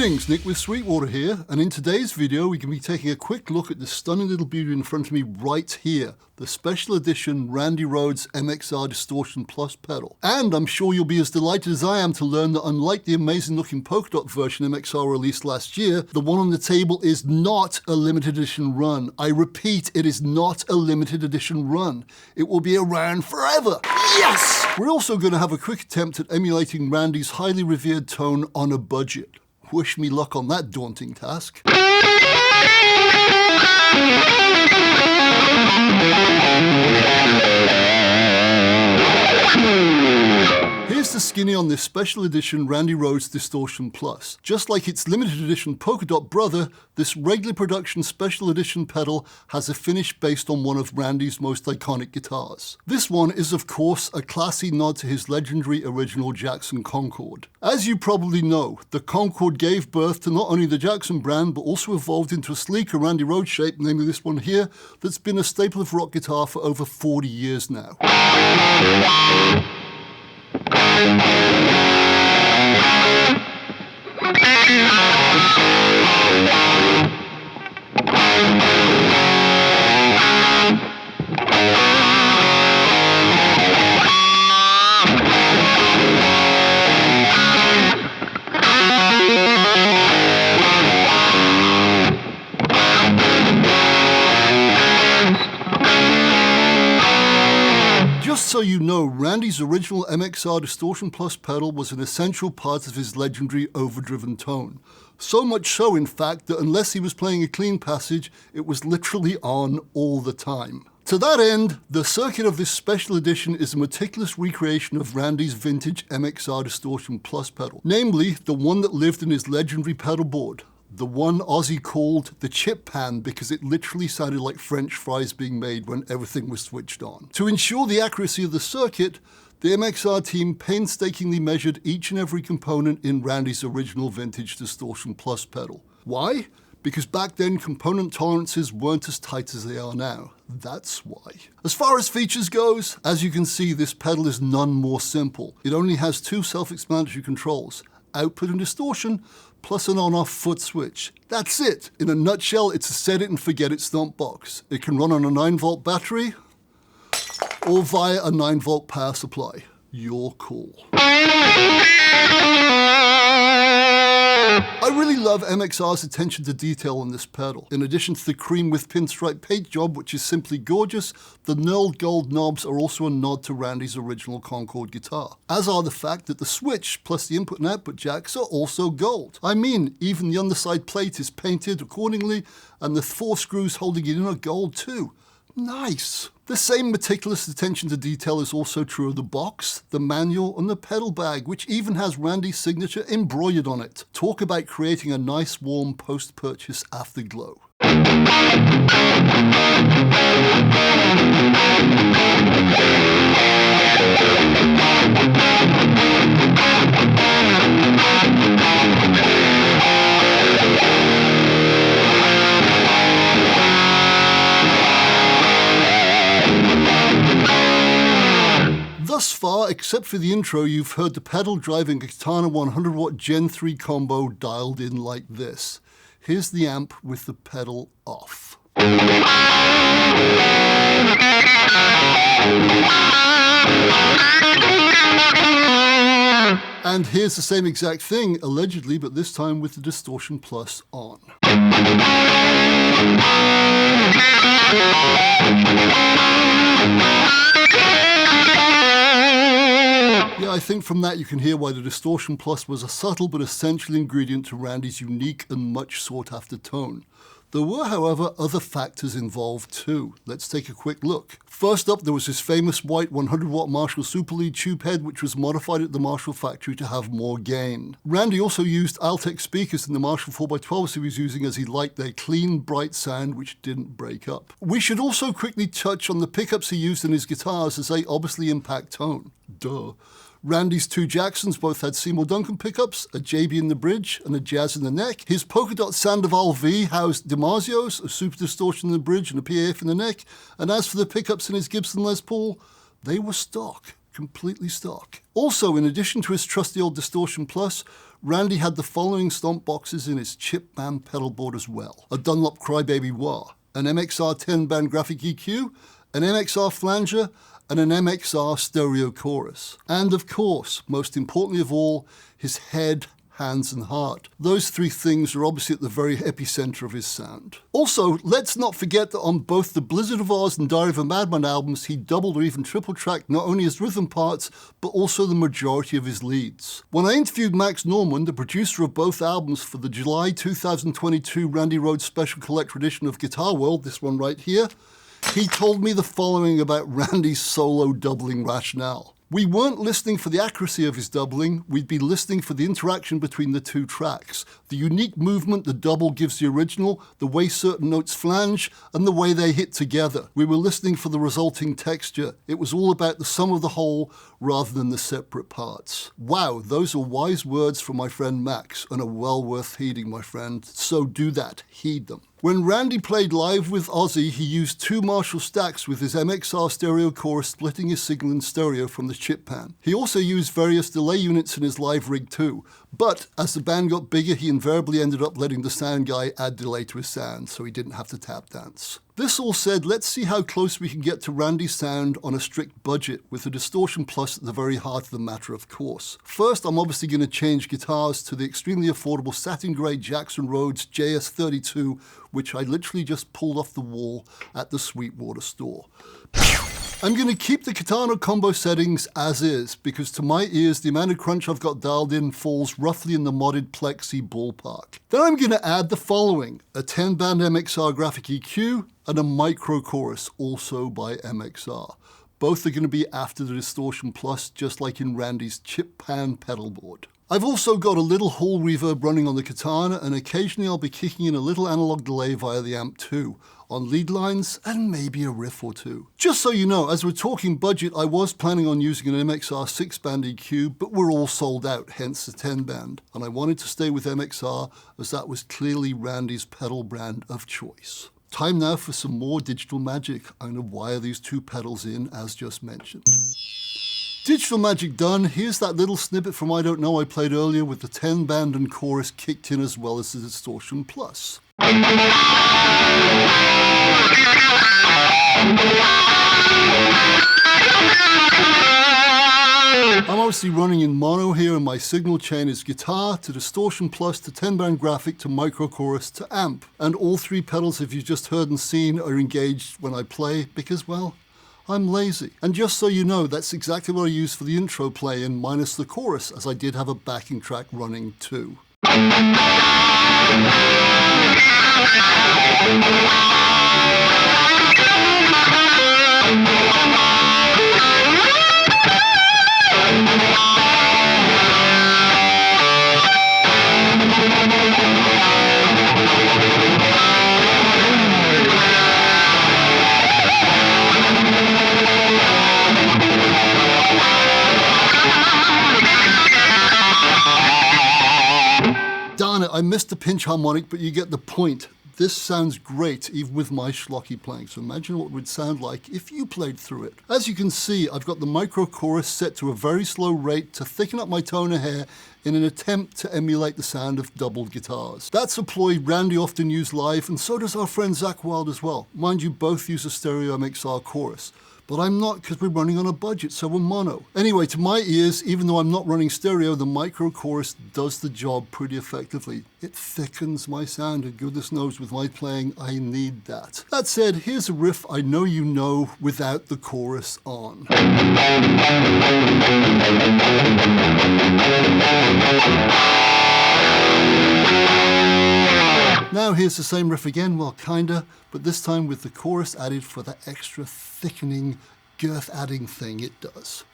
Greetings, Nick with Sweetwater here, and in today's video we can be taking a quick look at the stunning little beauty in front of me right here, the special edition Randy Rhoads MXR Distortion Plus pedal. And I'm sure you'll be as delighted as I am to learn that unlike the amazing looking polka dot version MXR released last year, the one on the table is not a limited edition run. I repeat, it is not a limited edition run. It will be around forever. Yes! We're also going to have a quick attempt at emulating Randy's highly revered tone on a budget. Wish me luck on that daunting task. Here's the skinny on this special edition Randy Rhoads Distortion Plus. Just like its limited edition polka dot brother, this regular production special edition pedal has a finish based on one of Randy's most iconic guitars. This one is of course a classy nod to his legendary original Jackson Concorde. As you probably know, the Concorde gave birth to not only the Jackson brand but also evolved into a sleeker Randy Rhoads shape, namely this one here, that's been a staple of rock guitar for over 40 years now. Just so you know, Randy's original MXR Distortion Plus pedal was an essential part of his legendary overdriven tone. So much so, in fact, that unless he was playing a clean passage, it was literally on all the time. To that end, the circuit of this special edition is a meticulous recreation of Randy's vintage MXR Distortion Plus pedal, namely the one that lived in his legendary pedal board. The one Ozzy called the chip pan because it literally sounded like French fries being made when everything was switched on. To ensure the accuracy of the circuit, the MXR team painstakingly measured each and every component in Randy's original vintage Distortion Plus pedal. Why? Because back then component tolerances weren't as tight as they are now. That's why. As far as features goes, as you can see, this pedal is none more simple. It only has two self-explanatory controls, output and distortion, plus an on-off foot switch. That's it. In a nutshell, it's a set it and forget it stomp box. It can run on a 9-volt battery or via a 9-volt power supply. Your call. I really love MXR's attention to detail on this pedal. In addition to the cream with pinstripe paint job, which is simply gorgeous, the knurled gold knobs are also a nod to Randy's original Concorde guitar, as are the fact that the switch plus the input and output jacks are also gold. I mean, even the underside plate is painted accordingly, and the 4 screws holding it in are gold too. Nice. The same meticulous attention to detail is also true of the box, the manual, and the pedal bag, which even has Randy's signature embroidered on it. Talk about creating a nice warm post-purchase afterglow. Thus far, except for the intro, you've heard the pedal driving a Katana 100-watt Gen 3 combo dialed in like this. Here's the amp with the pedal off. And here's the same exact thing, allegedly, but this time with the Distortion Plus on. Yeah, I think from that you can hear why the Distortion Plus was a subtle but essential ingredient to Randy's unique and much sought after tone. There were, however, other factors involved too. Let's take a quick look. First up, there was his famous white 100-watt Marshall Super Lead tube head, which was modified at the Marshall factory to have more gain. Randy also used Altec speakers in the Marshall 4x12s he was using as he liked their clean, bright sound which didn't break up. We should also quickly touch on the pickups he used in his guitars, as they obviously impact tone. Duh. Randy's two Jacksons both had Seymour Duncan pickups, a JB in the bridge and a Jazz in the neck. His polka dot Sandoval V housed DiMarzio's, a Super Distortion in the bridge and a PAF in the neck. And as for the pickups in his Gibson Les Paul, they were stock. completely stock. Also, in addition to his trusty old Distortion Plus, Randy had the following stomp boxes in his chip band pedal board as well. A Dunlop Crybaby Wah, an MXR 10-band graphic EQ, an MXR flanger, and an MXR stereo chorus. And of course, most importantly of all, his head, hands and heart. Those three things are obviously at the very epicenter of his sound. Also, let's not forget that on both the Blizzard of Oz and Diary of a Madman albums, he doubled or even triple tracked not only his rhythm parts, but also the majority of his leads. When I interviewed Max Norman, the producer of both albums, for the July 2022 Randy Rhoads Special Collector Edition of Guitar World, this one right here, he told me the following about Randy's solo doubling rationale. We weren't listening for the accuracy of his doubling, we'd be listening for the interaction between the two tracks. The unique movement the double gives the original, the way certain notes flange, and the way they hit together. We were listening for the resulting texture. It was all about the sum of the whole rather than the separate parts. Wow, those are wise words from my friend Max, and are well worth heeding, my friend. So do that, heed them. When Randy played live with Ozzy, he used two Marshall stacks with his MXR stereo chorus splitting his signal in stereo from the chip pan. He also used various delay units in his live rig too, but as the band got bigger, he invariably ended up letting the sound guy add delay to his sound, so he didn't have to tap dance. This all said, let's see how close we can get to Randy's sound on a strict budget, with the Distortion Plus at the very heart of the matter, of course. First, I'm obviously going to change guitars to the extremely affordable satin grey Jackson Rhoads JS32, which I literally just pulled off the wall at the Sweetwater store. I'm going to keep the Katana combo settings as is, because to my ears, the amount of crunch I've got dialed in falls roughly in the modded Plexi ballpark. Then I'm going to add the following: a 10-band MXR graphic EQ and a micro chorus, also by MXR. Both are going to be after the Distortion Plus, just like in Randy's chip pan pedal board. I've also got a little hall reverb running on the Katana, and occasionally I'll be kicking in a little analog delay via the amp too, on lead lines and maybe a riff or two. Just so you know, as we're talking budget, I was planning on using an MXR 6-band EQ, but we're all sold out, hence the 10-band, and I wanted to stay with MXR as that was clearly Randy's pedal brand of choice. Time now for some more digital magic. I'm going to wire these two pedals in as just mentioned. Digital magic done. Here's that little snippet from I Don't Know I played earlier with the 10-band and chorus kicked in as well as the Distortion Plus. I'm obviously running in mono here, and my signal chain is guitar to Distortion Plus to 10-band graphic to micro chorus to amp. And all three pedals, if you've just heard and seen, are engaged when I play because, well, I'm lazy. And just so you know, that's exactly what I used for the intro play-in minus the chorus, as I did have a backing track running too. Darn it, I missed the pinch harmonic, but you get the point. This sounds great, even with my schlocky playing, so imagine what it would sound like if you played through it. As you can see, I've got the micro chorus set to a very slow rate to thicken up my tone of hair in an attempt to emulate the sound of doubled guitars. That's a ploy Randy often used live, and so does our friend Zach Wild as well. Mind you, both use a stereo MXR chorus. But I'm not, because we're running on a budget, so we're mono. Anyway, to my ears, even though I'm not running stereo, the micro chorus does the job pretty effectively. It thickens my sound, and goodness knows with my playing, I need that. That said, here's a riff I know you know without the chorus on. Now here's the same riff again, well kinda, but this time with the chorus added for that extra thickening, girth-adding thing it does.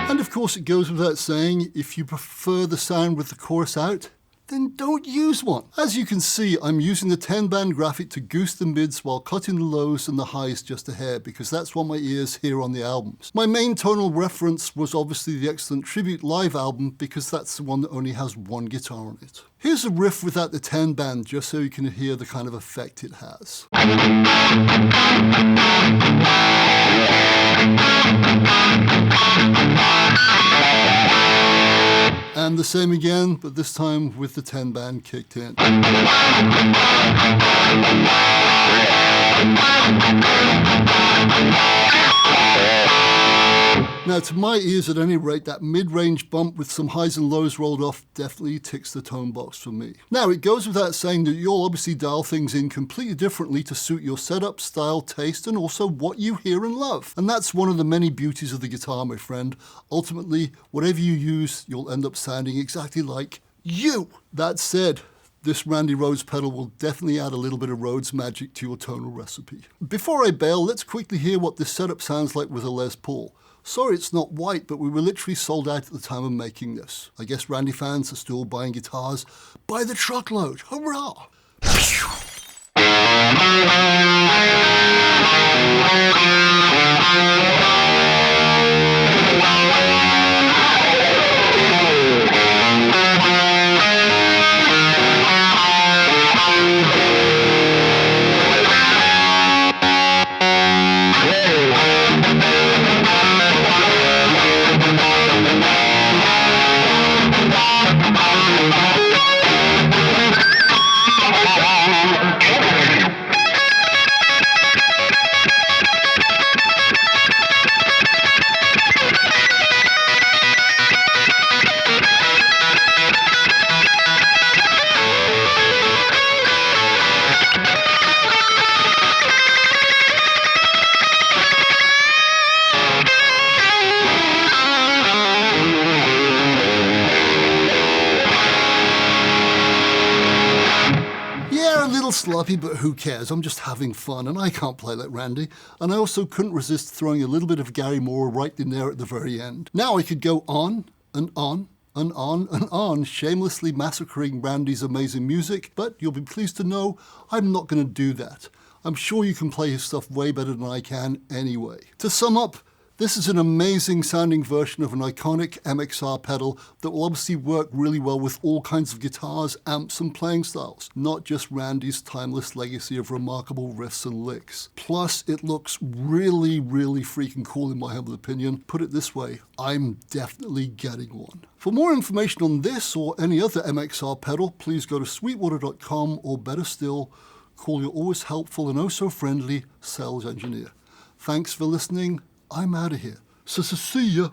And of course it goes without saying, if you prefer the sound with the chorus out, then don't use one. As you can see, I'm using the 10-band graphic to goose the mids while cutting the lows and the highs just a hair, because that's what my ears hear on the albums. My main tonal reference was obviously the excellent Tribute Live album, because that's the one that only has one guitar on it. Here's a riff without the 10-band, just so you can hear the kind of effect it has. And the same again, but this time with the 10-band kicked in. Now, to my ears at any rate, that mid-range bump with some highs and lows rolled off definitely ticks the tone box for me. Now, it goes without saying that you'll obviously dial things in completely differently to suit your setup, style, taste, and also what you hear and love. And that's one of the many beauties of the guitar, my friend. Ultimately, whatever you use, you'll end up sounding exactly like you. That said, this Randy Rhoads pedal will definitely add a little bit of Rhoads magic to your tonal recipe. Before I bail, let's quickly hear what this setup sounds like with a Les Paul. Sorry it's not white, but we were literally sold out at the time of making this. I guess Randy fans are still buying guitars by the truckload. Hurrah! Sloppy, but who cares? I'm just having fun, and I can't play like Randy. And I also couldn't resist throwing a little bit of Gary Moore right in there at the very end. Now I could go on and on and on and on, shamelessly massacring Randy's amazing music, but you'll be pleased to know I'm not going to do that. I'm sure you can play his stuff way better than I can anyway. To sum up, this is an amazing sounding version of an iconic MXR pedal that will obviously work really well with all kinds of guitars, amps, and playing styles, not just Randy's timeless legacy of remarkable riffs and licks. Plus, it looks really, really freaking cool in my humble opinion. Put it this way, I'm definitely getting one. For more information on this or any other MXR pedal, please go to sweetwater.com, or better still, call your always helpful and oh so friendly sales engineer. Thanks for listening. I'm out of here. So see ya.